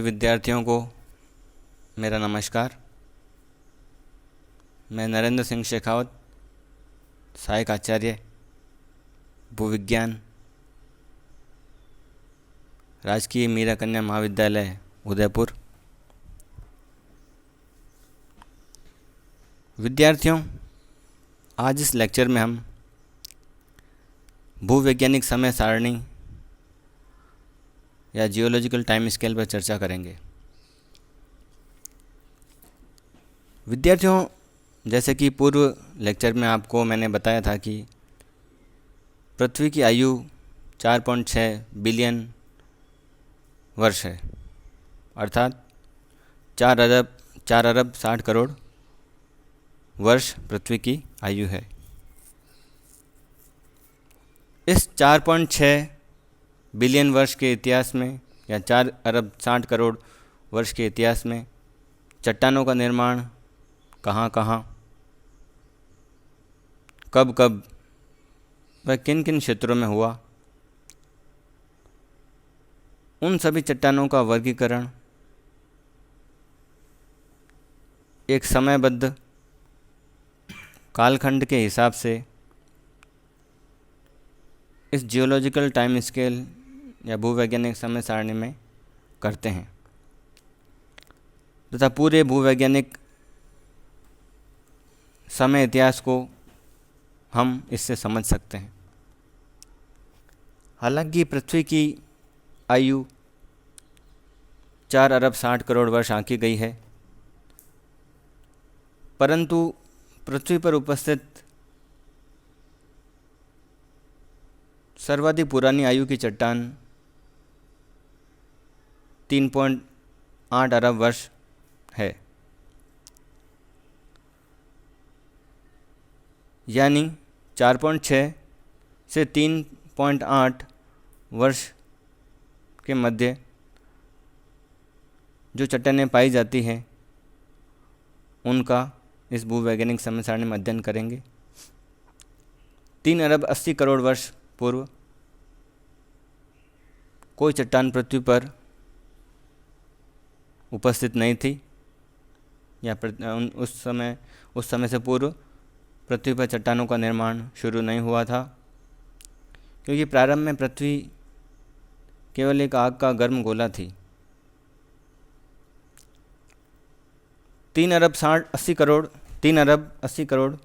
विद्यार्थियों को मेरा नमस्कार। मैं नरेंद्र सिंह शेखावत, सहायक आचार्य भूविज्ञान, राजकीय मीरा कन्या महाविद्यालय उदयपुर। विद्यार्थियों, आज इस लेक्चर में हम भूवैज्ञानिक समय सारणी या जियोलॉजिकल टाइम स्केल पर चर्चा करेंगे। विद्यार्थियों, जैसे कि पूर्व लेक्चर में आपको मैंने बताया था कि पृथ्वी की आयु 4.6 बिलियन वर्ष है, अर्थात 4 अरब 60 करोड़ वर्ष पृथ्वी की आयु है। इस 4.6 बिलियन वर्ष के इतिहास में या 4 अरब 60 करोड़ वर्ष के इतिहास में चट्टानों का निर्माण कहाँ कहाँ, कब कब व किन किन क्षेत्रों में हुआ, उन सभी चट्टानों का वर्गीकरण एक समयबद्ध कालखंड के हिसाब से इस जियोलॉजिकल टाइम स्केल या भूवैज्ञानिक समय सारणी में करते हैं तथा पूरे भूवैज्ञानिक समय इतिहास को हम इससे समझ सकते हैं। हालांकि पृथ्वी की आयु 4 अरब 60 करोड़ वर्ष आंकी गई है, परंतु पृथ्वी पर उपस्थित सर्वाधिक पुरानी आयु की चट्टान 3.8 अरब वर्ष है, यानी 4.6 से 3.8 वर्ष के मध्य जो चट्टानें पाई जाती हैं उनका इस भूवैज्ञानिक समय सारणी में अध्ययन करेंगे। 3 अरब 80 करोड़ वर्ष पूर्व कोई चट्टान पृथ्वी पर उपस्थित नहीं थी, या उस समय से पूर्व पृथ्वी पर चट्टानों का निर्माण शुरू नहीं हुआ था, क्योंकि प्रारंभ में पृथ्वी केवल एक आग का गर्म गोला थी। 3 अरब 80 करोड़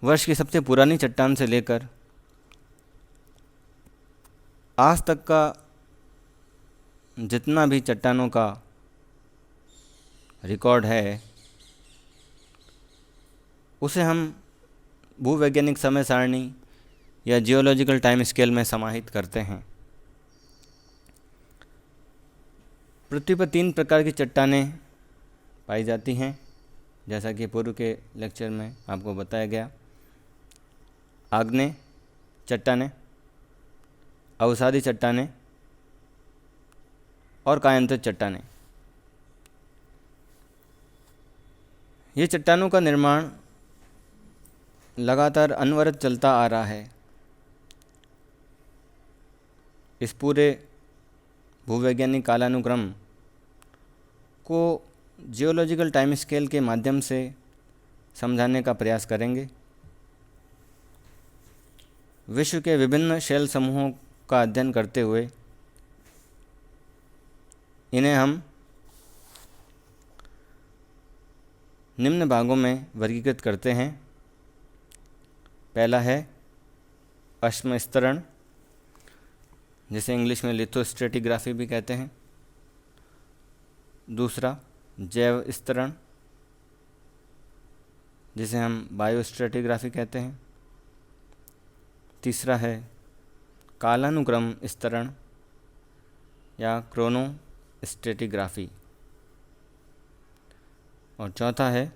वर्ष की सबसे पुरानी चट्टान से लेकर आज तक का जितना भी चट्टानों का रिकॉर्ड है उसे हम भूवैज्ञानिक समय सारणी या जियोलॉजिकल टाइम स्केल में समाहित करते हैं। पृथ्वी पर 3 प्रकार की चट्टानें पाई जाती हैं, जैसा कि पूर्व के लेक्चर में आपको बताया गया। आग्नेय चट्टानें, अवसादी चट्टानें और कायांतरित चट्टानें। ये चट्टानों का निर्माण लगातार अनवरत चलता आ रहा है। इस पूरे भूवैज्ञानिक कालानुक्रम को जियोलॉजिकल टाइम स्केल के माध्यम से समझाने का प्रयास करेंगे। विश्व के विभिन्न शैल समूहों का अध्ययन करते हुए इन्हें हम निम्न भागों में वर्गीकृत करते हैं। पहला है अश्म स्तरण, जिसे इंग्लिश में लिथोस्ट्रेटिग्राफी भी कहते हैं। दूसरा जैव स्तरण, जिसे हम बायोस्ट्रेटिग्राफी कहते हैं। तीसरा है कालानुक्रम स्तरण या क्रोनोस्ट्रेटिग्राफी। और चौथा है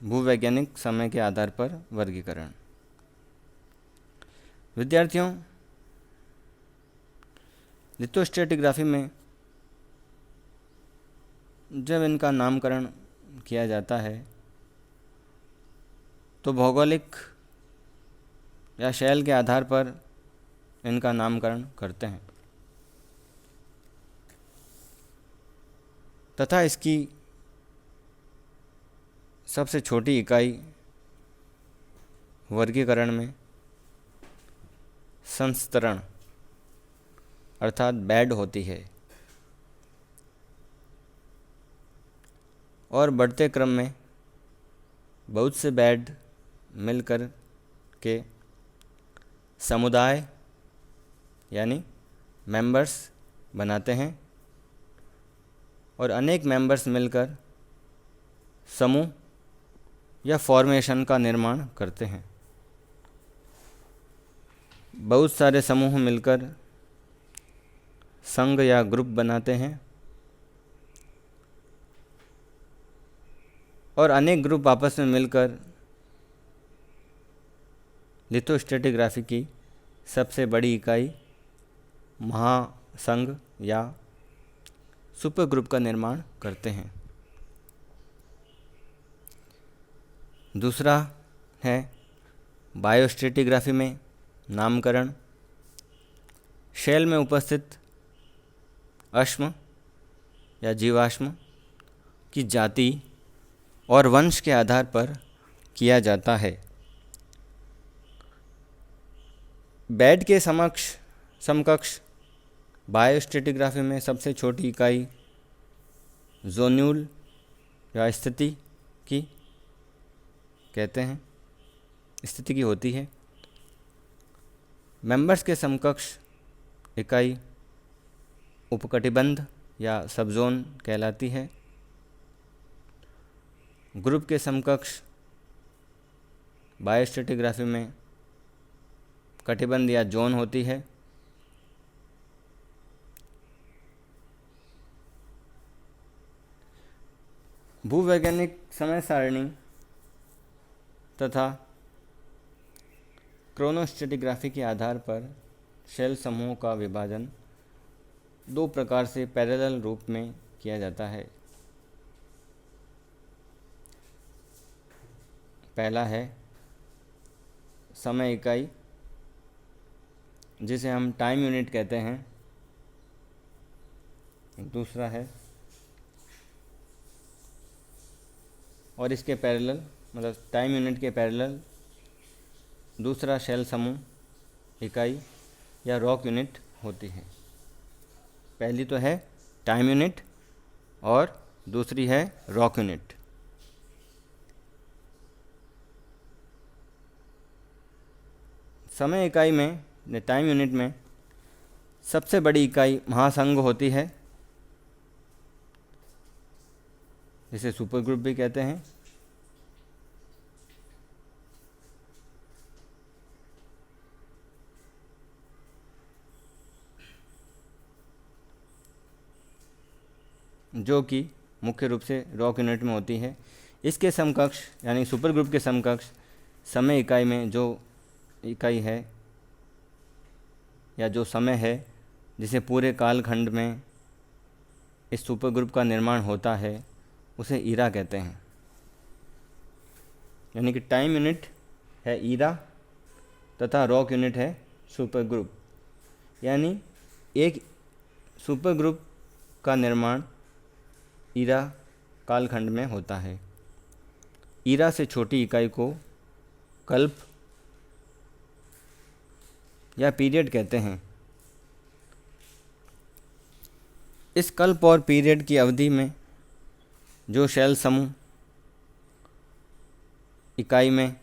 भूवैज्ञानिक समय के आधार पर वर्गीकरण। विद्यार्थियों, लिथोस्ट्रेटिग्राफी में जब इनका नामकरण किया जाता है तो भौगोलिक या शैल के आधार पर इनका नामकरण करते हैं। तथा इसकी सबसे छोटी इकाई वर्गीकरण में संस्तरण अर्थात बेड होती है और बढ़ते क्रम में बहुत से बेड मिलकर के समुदाय यानी मेंबर्स बनाते हैं और अनेक मेंबर्स मिलकर समूह या फॉर्मेशन का निर्माण करते हैं। बहुत सारे समूह मिलकर संघ या ग्रुप बनाते हैं और अनेक ग्रुप आपस में मिलकर लिथोस्ट्रेटिग्राफी की सबसे बड़ी इकाई महासंघ या सुपर ग्रुप का निर्माण करते हैं। दूसरा है बायोस्ट्रेटिग्राफी में नामकरण। शैल में उपस्थित अश्म या जीवाश्म की जाति और वंश के आधार पर किया जाता है। बेड के समकक्ष बायोस्ट्रेटिग्राफी में सबसे छोटी इकाई जोन्यूल या स्थिति की कहते हैं, स्थिति की होती है। मेंबर्स के समकक्ष इकाई उपकटिबंध या सबजोन कहलाती है। ग्रुप के समकक्ष बायोस्ट्रेटिग्राफी में कटिबंध या जोन होती है। भूवैज्ञानिक समय सारणी तथा क्रोनोस्ट्रेटिग्राफी के आधार पर शैल समूहों का विभाजन दो प्रकार से पैरेलल रूप में किया जाता है। पहला है समय इकाई जिसे हम टाइम यूनिट कहते हैं। दूसरा है और इसके पैरेलल मतलब टाइम यूनिट के पैरेलल दूसरा शैल समूह इकाई या रॉक यूनिट होती है। पहली तो है टाइम यूनिट और दूसरी है रॉक यूनिट। समय इकाई में टाइम यूनिट में सबसे बड़ी इकाई महासंघ होती है, जिसे सुपर ग्रुप भी कहते हैं। जो कि मुख्य रूप से रॉक यूनिट में होती है। इसके समकक्ष यानी सुपर ग्रुप के समकक्ष समय इकाई में जो इकाई है या जो समय है जिसे पूरे कालखंड में इस सुपर ग्रुप का निर्माण होता है, उसे ईरा कहते हैं। यानी कि टाइम यूनिट है ईरा तथा रॉक यूनिट है सुपर ग्रुप। यानी एक सुपर ग्रुप का निर्माण ईरा कालखंड में होता है। ईरा से छोटी इकाई को कल्प या पीरियड कहते हैं। इस कल्प और पीरियड की अवधि में जो शैल समूह इकाई में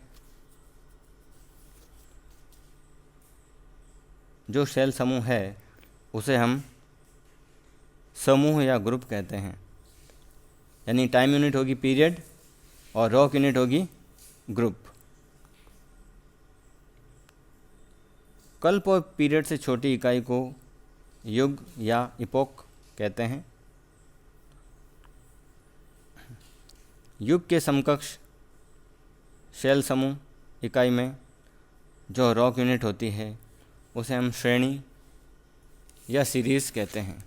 जो शैल समूह है उसे हम समूह या ग्रुप कहते हैं। यानी टाइम यूनिट होगी पीरियड और रॉक यूनिट होगी ग्रुप। कल्प और पीरियड से छोटी इकाई को युग या इपोक कहते हैं। युग के समकक्ष शैल समूह इकाई में जो रॉक यूनिट होती है उसे हम श्रेणी या सीरीज कहते हैं।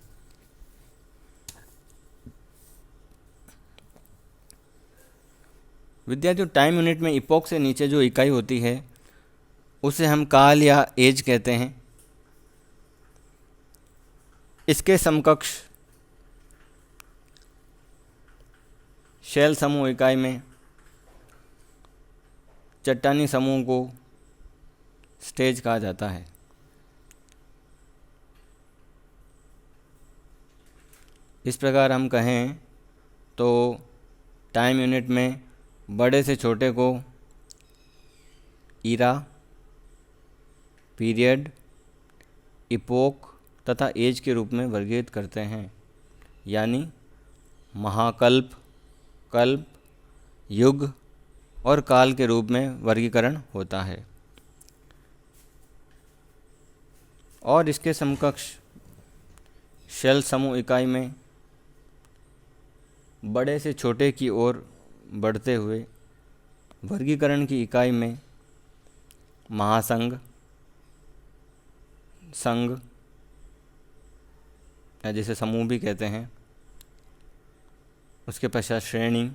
विद्यार्थियों, टाइम यूनिट में इपोक से नीचे जो इकाई होती है उसे हम काल या एज कहते हैं। इसके समकक्ष शैल समूह इकाई में चट्टानी समूह को स्टेज कहा जाता है। इस प्रकार हम कहें तो टाइम यूनिट में बड़े से छोटे को ईरा, पीरियड, इपोक तथा एज के रूप में वर्गीकृत करते हैं, यानी महाकल्प, कल्प, युग और काल के रूप में वर्गीकरण होता है। और इसके समकक्ष शैल समूह इकाई में बड़े से छोटे की ओर बढ़ते हुए वर्गीकरण की इकाई में महासंघ, संघ या जिसे समूह भी कहते हैं, उसके पश्चात श्रेणी,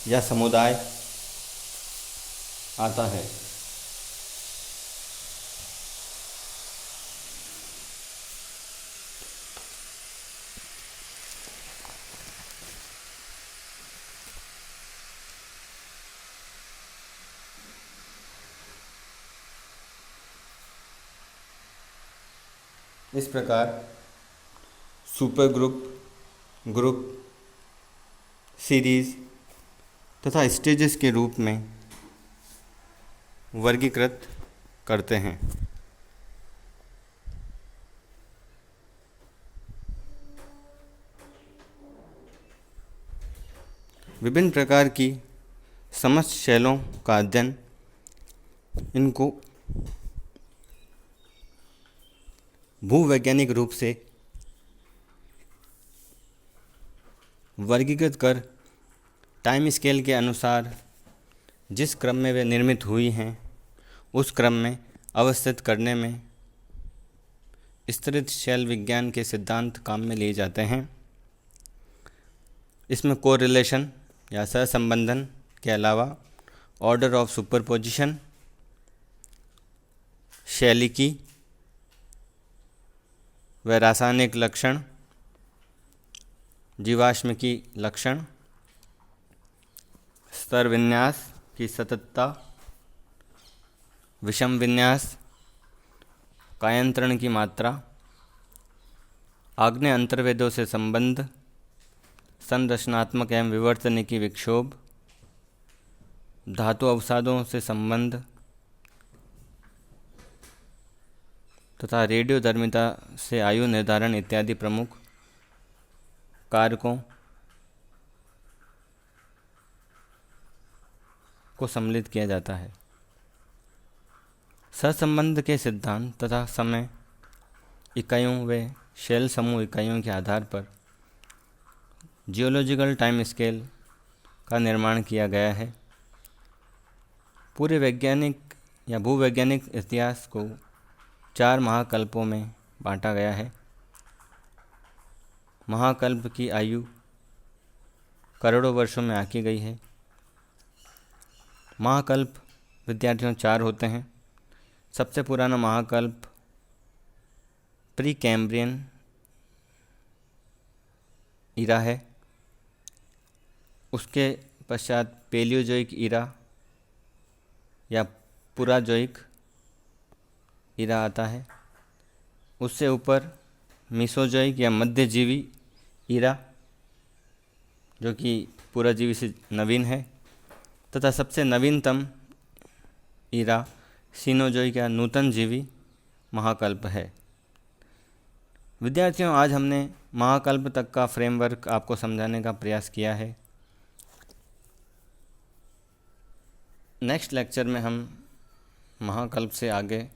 या समुदाय आता है। इस प्रकार सुपर ग्रुप, ग्रुप, सीरीज तथा स्टेजेस के रूप में वर्गीकृत करते हैं। विभिन्न प्रकार की समस्त शैलों का अध्ययन इनको भूवैज्ञानिक रूप से वर्गीकृत कर टाइम स्केल के अनुसार जिस क्रम में वे निर्मित हुई हैं उस क्रम में अवस्थित करने में स्तरित शैल विज्ञान के सिद्धांत काम में लिए जाते हैं। इसमें कोरिलेशन या सहसंबंधन के अलावा ऑर्डर ऑफ सुपरपोजिशन, शैलिकी व रासायनिक लक्षण, जीवाश्मिकी लक्षण, स्तर विन्यास की सततता, विषम विन्यास, कायांतरण की मात्रा, आग्नेय अंतर्वेदों से संबंध, संरचनात्मक एवं विवर्तनिकी विक्षोभ, धातु अवसादों से संबंध तथा रेडियोधर्मिता से आयु निर्धारण इत्यादि प्रमुख कारकों को सम्मिलित किया जाता है। सहसंबंध के सिद्धांत तथा समय इकाइयों व शैल समूह इकाइयों के आधार पर जियोलॉजिकल टाइम स्केल का निर्माण किया गया है। पूरे वैज्ञानिक या भूवैज्ञानिक इतिहास को 4 महाकल्पों में बांटा गया है। महाकल्प की आयु करोड़ों वर्षों में आंकी गई है। महाकल्प विद्यार्थियों 4 होते हैं। सबसे पुराना महाकल्प प्री कैम्ब्रियन ईरा है। उसके पश्चात पेलियोजोइक ईरा या पुराजोइक ईरा आता है। उससे ऊपर मीसोजोइक या मध्यजीवी ईरा जो कि पुराजीवी से नवीन है, तथा सबसे नवीनतम ईरा सीनोजोइक या नूतन जीवी महाकल्प है। विद्यार्थियों, आज हमने महाकल्प तक का फ्रेमवर्क आपको समझाने का प्रयास किया है। नेक्स्ट लेक्चर में हम महाकल्प से आगे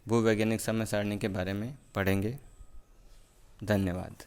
भूवैज्ञानिक समय सारणी के बारे में पढ़ेंगे। धन्यवाद।